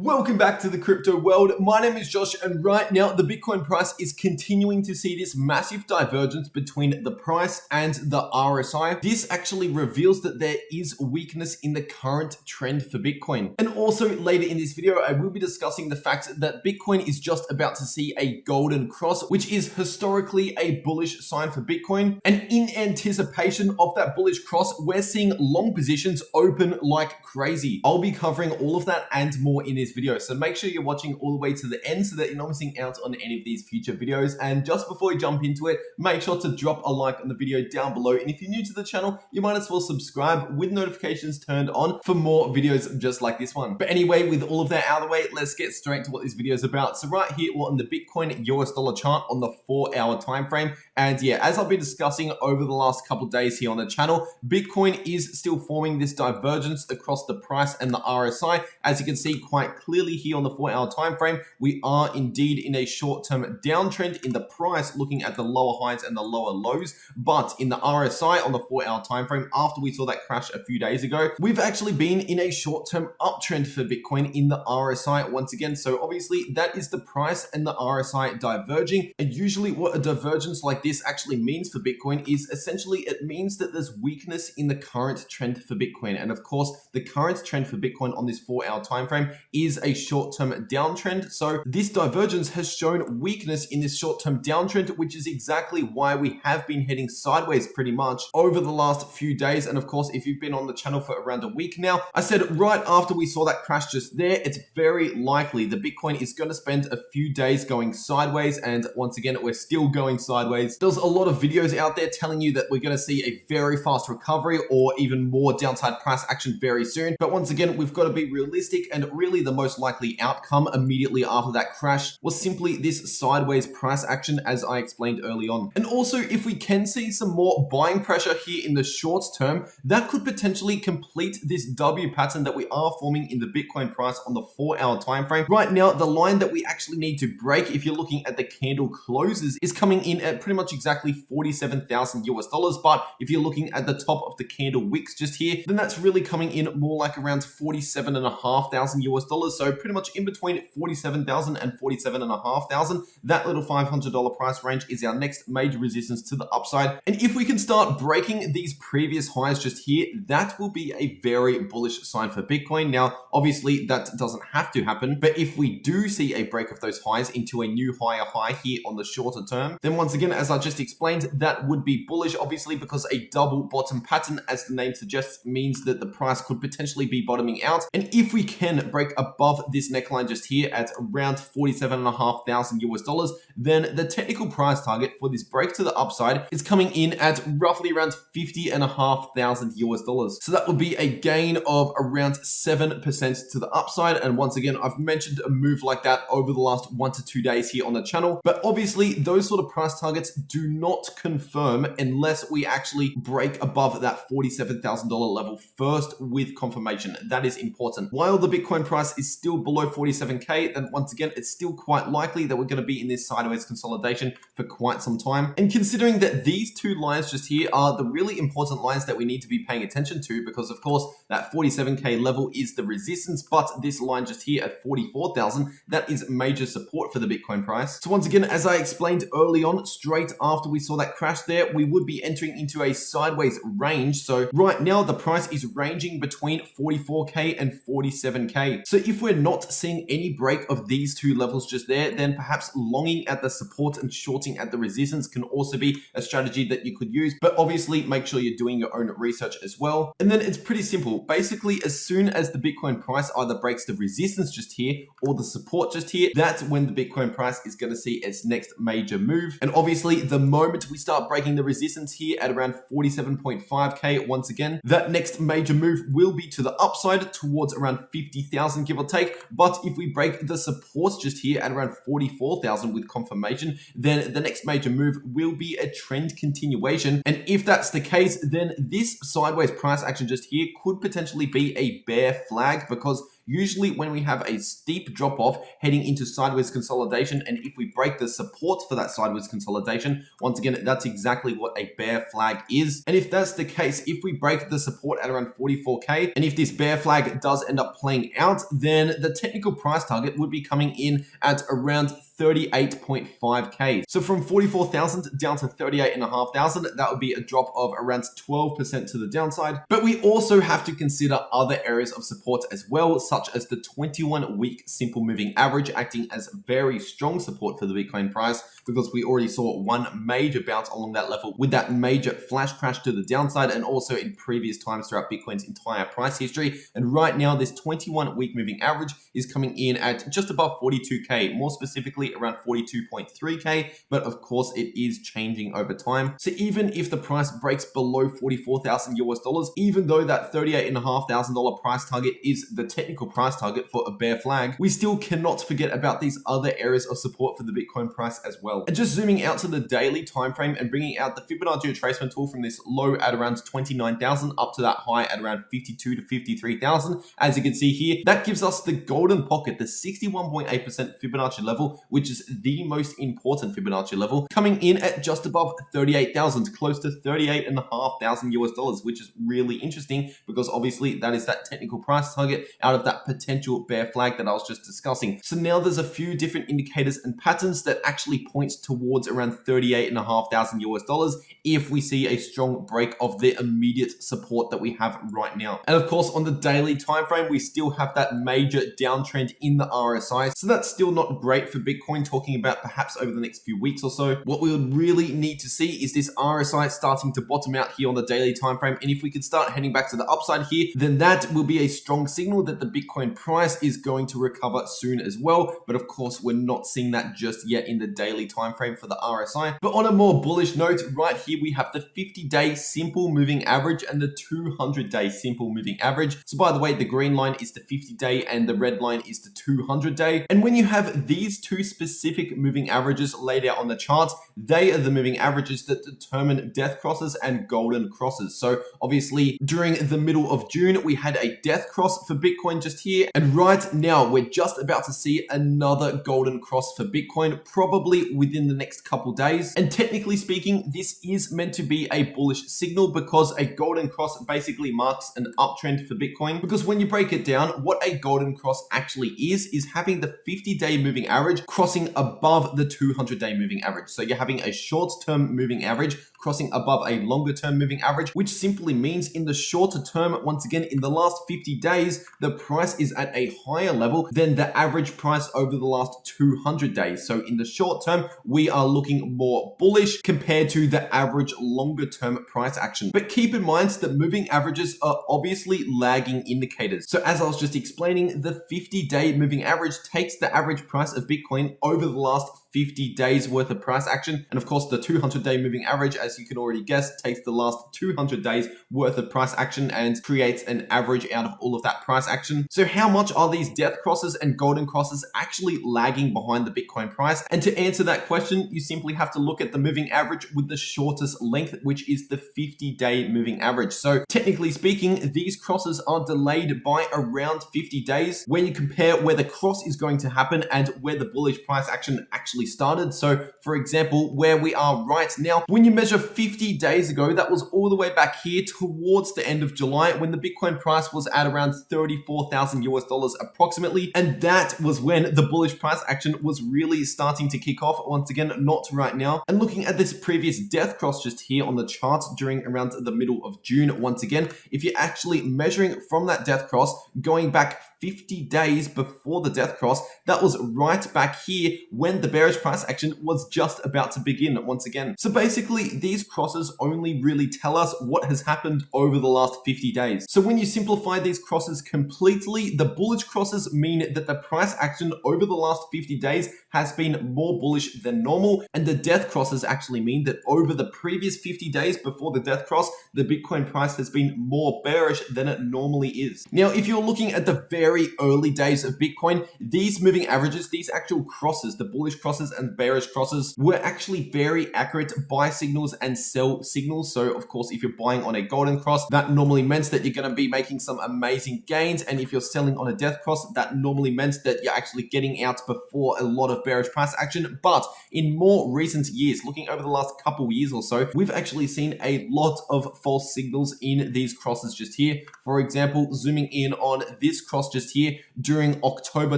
Welcome back to the crypto world. My name is Josh, and right now the Bitcoin price is continuing to see this massive divergence between the price and the RSI. This actually reveals that there is weakness in the current trend for Bitcoin. And also later in this video, I will be discussing the fact that Bitcoin is just about to see a golden cross, which is historically a bullish sign for Bitcoin. And in anticipation of that bullish cross, we're seeing long positions open like crazy. I'll be covering all of that and more in this video, so make sure you're watching all the way to the end so that you're not missing out on any of these future videos. And just before we jump into it, make sure to drop a like on the video down below, and if you're new to the channel, you might as well subscribe with notifications turned on for more videos just like this one. But anyway, with all of that out of the way, let's get straight to what this video is about. So right here, we're on the Bitcoin US dollar chart on the 4-hour time frame, and yeah, as I've been discussing over the last couple of days here on the channel, Bitcoin is still forming this divergence across the price and the RSI. As you can see quite clearly here on the 4-hour time frame, we are indeed in a short-term downtrend in the price, looking at the lower highs and the lower lows. But in the RSI on the 4-hour time frame, after we saw that crash a few days ago, we've actually been in a short-term uptrend for Bitcoin in the RSI once again. So obviously that is the price and the RSI diverging. And usually what a divergence like this actually means for Bitcoin is essentially it means that there's weakness in the current trend for Bitcoin. And of course, the current trend for Bitcoin on this 4-hour time frame is a short-term downtrend. So this divergence has shown weakness in this short-term downtrend, which is exactly why we have been heading sideways pretty much over the last few days. And of course, if you've been on the channel for around a week now, I said right after we saw that crash just there, it's very likely the Bitcoin is going to spend a few days going sideways. And once again, we're still going sideways. There's a lot of videos out there telling you that we're going to see a very fast recovery or even more downside price action very soon. But once again, we've got to be realistic, and really the most likely outcome immediately after that crash was simply this sideways price action, as I explained early on. And also, if we can see some more buying pressure here in the short term, that could potentially complete this W pattern that we are forming in the Bitcoin price on the 4-hour time frame. Right now, the line that we actually need to break, if you're looking at the candle closes, is coming in at pretty much exactly 47,000 US dollars. But if you're looking at the top of the candle wicks just here, then that's really coming in more like around 47,500 US dollars. So pretty much in between 47,000 and 47,500. That little $500 price range is our next major resistance to the upside. And if we can start breaking these previous highs just here, that will be a very bullish sign for Bitcoin. Now, obviously that doesn't have to happen, but if we do see a break of those highs into a new higher high here on the shorter term, then once again, as I just explained, that would be bullish, obviously, because a double bottom pattern, as the name suggests, means that the price could potentially be bottoming out. And if we can break above this neckline just here at around 47,500 US dollars, then the technical price target for this break to the upside is coming in at roughly around 50,500 US dollars. So that would be a gain of around 7% to the upside. And once again, I've mentioned a move like that over the last 1 to 2 days here on the channel. But obviously, those sort of price targets do not confirm unless we actually break above that $47,000 level first with confirmation. That is important. While the Bitcoin price is still below 47K, then once again, it's still quite likely that we're going to be in this sideways consolidation for quite some time. And considering that these two lines just here are the really important lines that we need to be paying attention to, because of course that 47K level is the resistance, but this line just here at 44,000, that is major support for the Bitcoin price. So once again, as I explained early on, straight after we saw that crash there, we would be entering into a sideways range. So right now the price is ranging between 44K and 47K. So if we're not seeing any break of these two levels just there, then perhaps longing at the support and shorting at the resistance can also be a strategy that you could use. But obviously make sure you're doing your own research as well. And then it's pretty simple. Basically, as soon as the Bitcoin price either breaks the resistance just here or the support just here, that's when the Bitcoin price is going to see its next major move. And obviously the moment we start breaking the resistance here at around 47.5K, once again, that next major move will be to the upside towards around 50,000, give or take. But if we break the support just here at around 44,000 with confirmation, then the next major move will be a trend continuation. And if that's the case, then this sideways price action just here could potentially be a bear flag, because usually when we have a steep drop off heading into sideways consolidation, and if we break the support for that sideways consolidation, once again, that's exactly what a bear flag is. And if that's the case, if we break the support at around 44K, and if this bear flag does end up playing out, then the technical price target would be coming in at around 38.5K. So from 44,000 down to 38,500, that would be a drop of around 12% to the downside. But we also have to consider other areas of support as well, such as the 21-week simple moving average acting as very strong support for the Bitcoin price, because we already saw one major bounce along that level with that major flash crash to the downside, and also in previous times throughout Bitcoin's entire price history. And right now, this 21-week moving average is coming in at just above 42K, more specifically around 42.3K, but of course it is changing over time. So even if the price breaks below 44,000 US dollars, even though that $38,500 price target is the technical price target for a bear flag, we still cannot forget about these other areas of support for the Bitcoin price as well. And just zooming out to the daily time frame and bringing out the Fibonacci retracement tool from this low at around 29,000 up to that high at around 52 to 53,000, as you can see here, that gives us the golden pocket, the 61.8% Fibonacci level, which is the most important Fibonacci level, coming in at just above 38,000, close to 38,500 US dollars, which is really interesting because obviously that is that technical price target out of that potential bear flag that I was just discussing. So now there's a few different indicators and patterns that actually points towards around 38,500 US dollars if we see a strong break of the immediate support that we have right now. And of course, on the daily time frame, we still have that major downtrend in the RSI. So that's still not great for Bitcoin, talking about perhaps over the next few weeks or so. What we would really need to see is this RSI starting to bottom out here on the daily time frame. And if we could start heading back to the upside here, then that will be a strong signal that the Bitcoin price is going to recover soon as well. But of course, we're not seeing that just yet in the daily time frame for the RSI. But on a more bullish note, right here we have the 50-day simple moving average and the 200-day simple moving average. So by the way, the green line is the 50-day and the red line is the 200-day. And when you have these two specific moving averages laid out on the charts, they are the moving averages that determine death crosses and golden crosses. So obviously during the middle of June, we had a death cross for Bitcoin just here. And right now we're just about to see another golden cross for Bitcoin, probably within the next couple days. And technically speaking, this is meant to be a bullish signal because a golden cross basically marks an uptrend for Bitcoin. Because when you break it down, what a golden cross actually is having the 50-day moving average crossing above the 200-day moving average. So you're having a short-term moving average crossing above a longer-term moving average, which simply means in the shorter term, once again, in the last 50 days, the price is at a higher level than the average price over the last 200 days. So in the short term, we are looking more bullish compared to the average longer-term price action. But keep in mind that moving averages are obviously lagging indicators. So as I was just explaining, the 50-day moving average takes the average price of Bitcoin over the last 50 days worth of price action. And of course, the 200-day moving average, as you can already guess, takes the last 200 days worth of price action and creates an average out of all of that price action. So how much are these death crosses and golden crosses actually lagging behind the Bitcoin price? And to answer that question, you simply have to look at the moving average with the shortest length, which is the 50-day moving average. So technically speaking, these crosses are delayed by around 50 days when you compare where the cross is going to happen and where the bullish price action actually started. So for example, where we are right now, when you measure 50 days ago, that was all the way back here towards the end of July when the Bitcoin price was at around 34,000 US dollars approximately. And that was when the bullish price action was really starting to kick off. Once again, not right now. And looking at this previous death cross just here on the charts during around the middle of June, once again, if you're actually measuring from that death cross, going back 50 days before the death cross, that was right back here when the bearish price action was just about to begin once again. So basically, these crosses only really tell us what has happened over the last 50 days. So when you simplify these crosses completely, the bullish crosses mean that the price action over the last 50 days has been more bullish than normal, and the death crosses actually mean that over the previous 50 days before the death cross, the Bitcoin price has been more bearish than it normally is. Now, if you're looking at the very very early days of Bitcoin, these moving averages, these actual crosses, the bullish crosses and bearish crosses, were actually very accurate buy signals and sell signals. So of course, if you're buying on a golden cross, that normally meant that you're going to be making some amazing gains. And if you're selling on a death cross, that normally meant that you're actually getting out before a lot of bearish price action. But in more recent years, looking over the last couple years or so, we've actually seen a lot of false signals in these crosses just here. For example, zooming in on this cross just here during October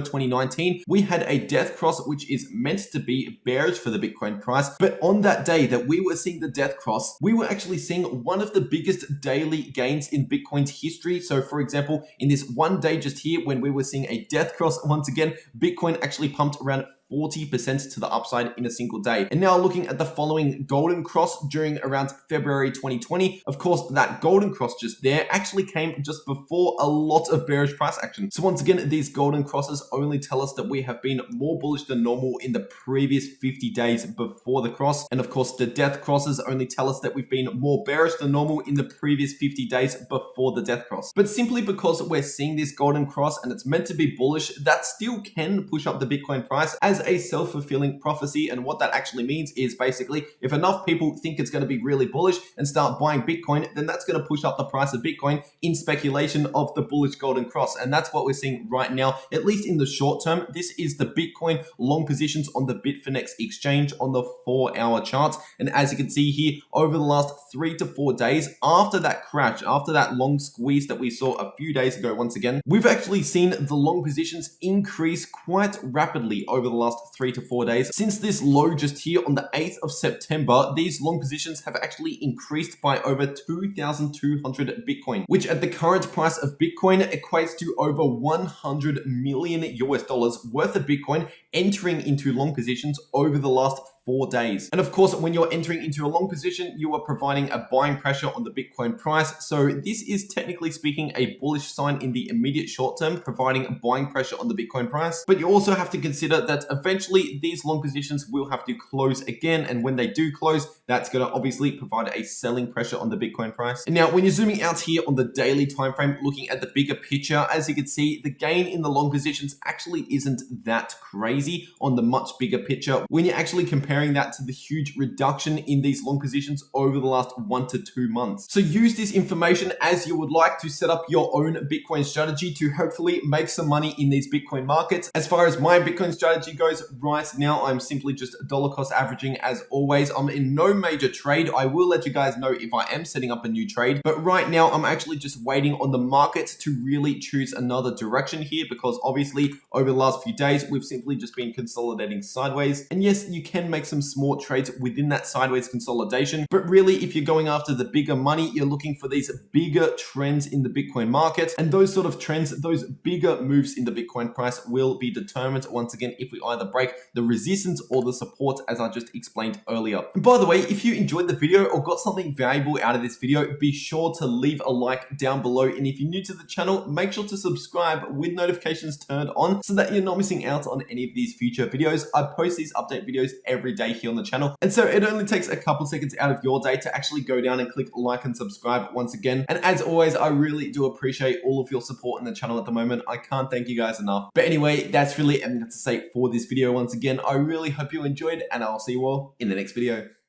2019, we had a death cross, which is meant to be bearish for the Bitcoin price. But on that day that we were seeing the death cross, we were actually seeing one of the biggest daily gains in Bitcoin's history. So for example, in this one day just here, when we were seeing a death cross once again, Bitcoin actually pumped around 40% to the upside in a single day. And now looking at the following golden cross during around February 2020, of course, that golden cross just there actually came just before a lot of bearish price action. So once again, these golden crosses only tell us that we have been more bullish than normal in the previous 50 days before the cross. And of course, the death crosses only tell us that we've been more bearish than normal in the previous 50 days before the death cross. But simply because we're seeing this golden cross and it's meant to be bullish, that still can push up the Bitcoin price as a self-fulfilling prophecy. And what that actually means is basically, if enough people think it's going to be really bullish and start buying Bitcoin, then that's going to push up the price of Bitcoin in speculation of the bullish golden cross. And that's what we're seeing right now, at least in the short term. This is the Bitcoin long positions on the Bitfinex exchange on the 4-hour chart. And as you can see here, over the last 3 to 4 days after that crash, after that long squeeze that we saw a few days ago, once again, we've actually seen the long positions increase quite rapidly over the last 3 to 4 days. Since this low just here on the 8th of September, these long positions have actually increased by over 2,200 Bitcoin, which at the current price of Bitcoin equates to over 100 million US dollars worth of Bitcoin entering into long positions over the last 4 days. And of course, when you're entering into a long position, you are providing a buying pressure on the Bitcoin price. So this is technically speaking a bullish sign in the immediate short term, providing a buying pressure on the Bitcoin price. But you also have to consider that eventually these long positions will have to close again. And when they do close, that's going to obviously provide a selling pressure on the Bitcoin price. And now when you're zooming out here on the daily time frame, looking at the bigger picture, as you can see, the gain in the long positions actually isn't that crazy on the much bigger picture when you're actually comparing that to the huge reduction in these long positions over the last 1 to 2 months. So use this information as you would like to set up your own Bitcoin strategy to hopefully make some money in these Bitcoin markets. As far as my Bitcoin strategy goes, right now I'm simply just dollar cost averaging as always. I'm in no major trade. I will let you guys know if I am setting up a new trade, but right now I'm actually just waiting on the market to really choose another direction here, because obviously over the last few days we've simply just been consolidating sideways. And yes, you can make some small trades within that sideways consolidation, but really if you're going after the bigger money, you're looking for these bigger trends in the Bitcoin market, and those sort of trends, those bigger moves in the Bitcoin price will be determined once again if we either break the resistance or the support, as I just explained earlier. And by the way, if you enjoyed the video or got something valuable out of this video, be sure to leave a like down below, and if you're new to the channel, make sure to subscribe with notifications turned on so that you're not missing out on any of these future videos. I post these update videos every day here on the channel, and so it only takes a couple seconds out of your day to actually go down and click like and subscribe once again. And as always, I really do appreciate all of your support in the channel at the moment. I can't thank you guys enough. But anyway, that's really everything to say for this video. Once again, I really hope you enjoyed, and I'll see you all in the next video.